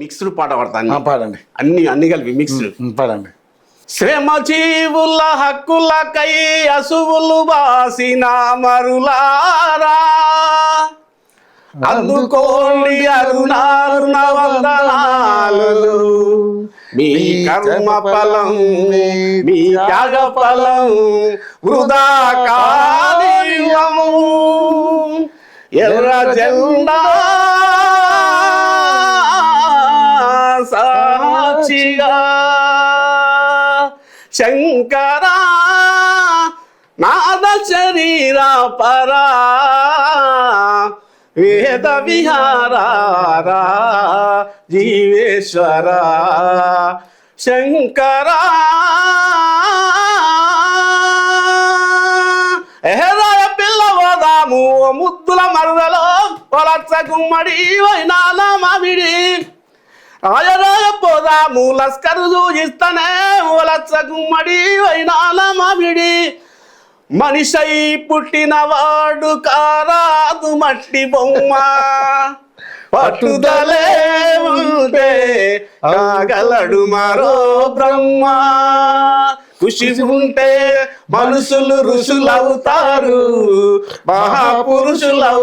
Mixed పాట పడతాను. పాడండి. అన్ని కలిపి మిక్స్డ్ పాడండి. శ్రమజీవుల హక్కులకై అసువులు బాసిన మరులారా అందుకోండి అరుణారుణ వందనాలు. మీ కర్మ ఫలం మీ త్యాగ ఫలం వృధా కానివ్వము. ఎర్ర జెండా సాక్షిగా శంకరా నాద శరీర పరా వేద విహారా జీవేశ్వర శంకరా. ఎహరాయ పిల్లవదాము ముద్దుల మరుదలో ఒలచ్చ గుమ్మడి వైనాల మామిడి రాయరాయ పోదాము లస్కరు చూయిస్తానే ఒలచ్చ గుమ్మడి వైనాల మామిడి. మనిషై పుట్టినవాడు కారాదు మట్టి బొమ్మ పట్టుదలే ఉంటే కాగలడు మరో బ్రహ్మ. కృషి ఉంటే మనుషులు ఋషులవుతారు మహాపురుషులవుతారు.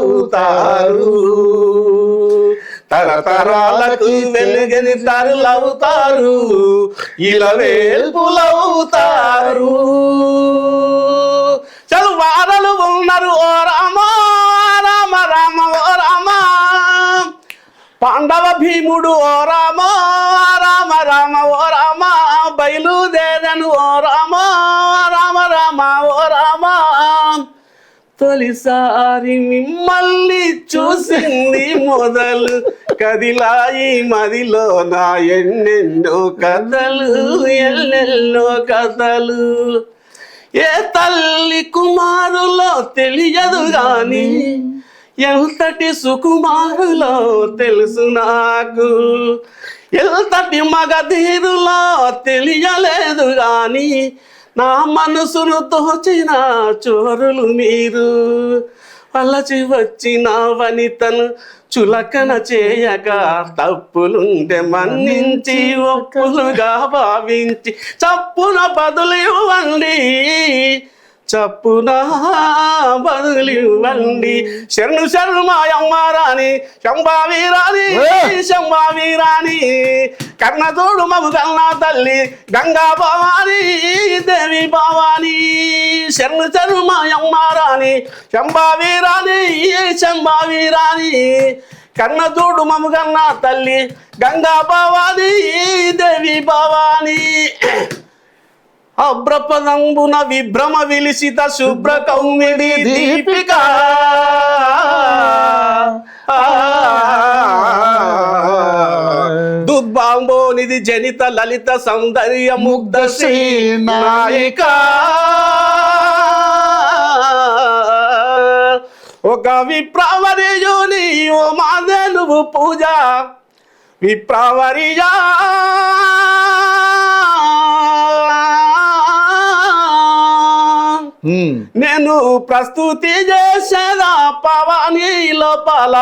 తరతరాలకు వెలుగని తరులవుతారు ఇలా వేల్పులవుతారు. చలు వారలు ఉన్నారు ఓ రామ రామ రామ ఓ రామ. పాండవ భీముడు ఓ రామ రామ రామ ఓ రామ. బయలుదేరను ఓ రామ రామ రామ ఓ రామ. తొలిసారి మిమ్మల్ని చూసింది మొదలు కదిలాయి మదిలో నా ఎన్నెన్నో కథలు ఎన్నెన్నో కథలు. ఏ తల్లి కుమారులో తెలియదు గాని ఎంతటి సుకుమారులో తెలుసు నాకు. ఎంతటి మగధీరులో తెలియలేదు గాని నా మనసును తోచిన చోరులు మీరు. అలచి వచ్చిన వనితను చులకన చేయక తప్పులుంటే మన్నించి ఒప్పులుగా భావించి చప్పున బదులు ఇవ్వండి చప్పున బదులు ఇవ్వండి. శరణు శరణు మాయమ్మ రాణి శంభావీరాణి శంభావీరాణి. కర్ణతోడు మము కన్నా తల్లి గంగా భవాని దేవి భవాని. శరణు శరణు మాయమ్మ రాణి శంభావీరాణి శంభావీరాణి. కర్ణతోడు మము కన్నా తల్లి గంగా భవాని దేవి భవాని. అభ్రపదంబున విభ్రమ విలిసిత శుభ్ర కౌమిడి దీపిక. దుర్బాంబోనిది జనిత లలిత సౌందర్య ముగ్ధ శ్రీ నాయిక. ఒక విప్రవరియుని ఓ మాదేనువు పూజ విప్రవరియా. నేను ప్రస్తుతి చేసేదా పవాని లోపల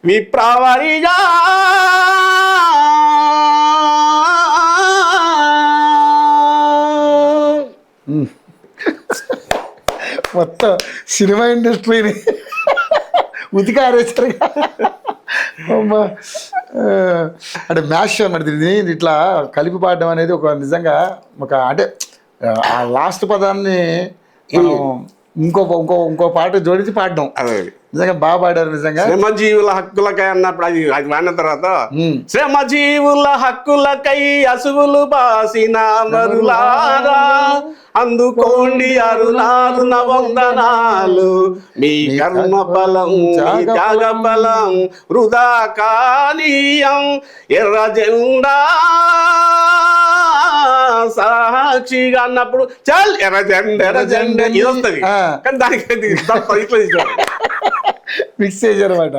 విప్రవరియా. మొత్తం సినిమా ఇండస్ట్రీని ఉతికారేసారుగా. అంటే మ్యాష్ మరి దీన్ని ఇట్లా కలిపి పాడడం అనేది ఒక నిజంగా ఒక అంటే ఆ లాస్ట్ పదాన్ని ఇంకో ఇంకో ఇంకో పాట జోడించి పాడడం నిజంగా బాగా పాడారు. నిజంగా శ్రమజీవుల హక్కులకై అన్నప్పుడు అది వాడిన తర్వాత శ్రమజీవుల హక్కులకై అసువులు బాసిన మరులారా అందుకోండి అరుణారుణ వందనాలు. మీ కర్మ బలం మీ త్యాగ బలం వృధా కానీయం. ఎర్ర జెండా సాక్షిగా అన్నప్పుడు చల్ ఎర్ర జెండ ఇది వస్తుంది కానీ దానికి ఇట్లా మిక్స్ చేశారు అన్నమాట.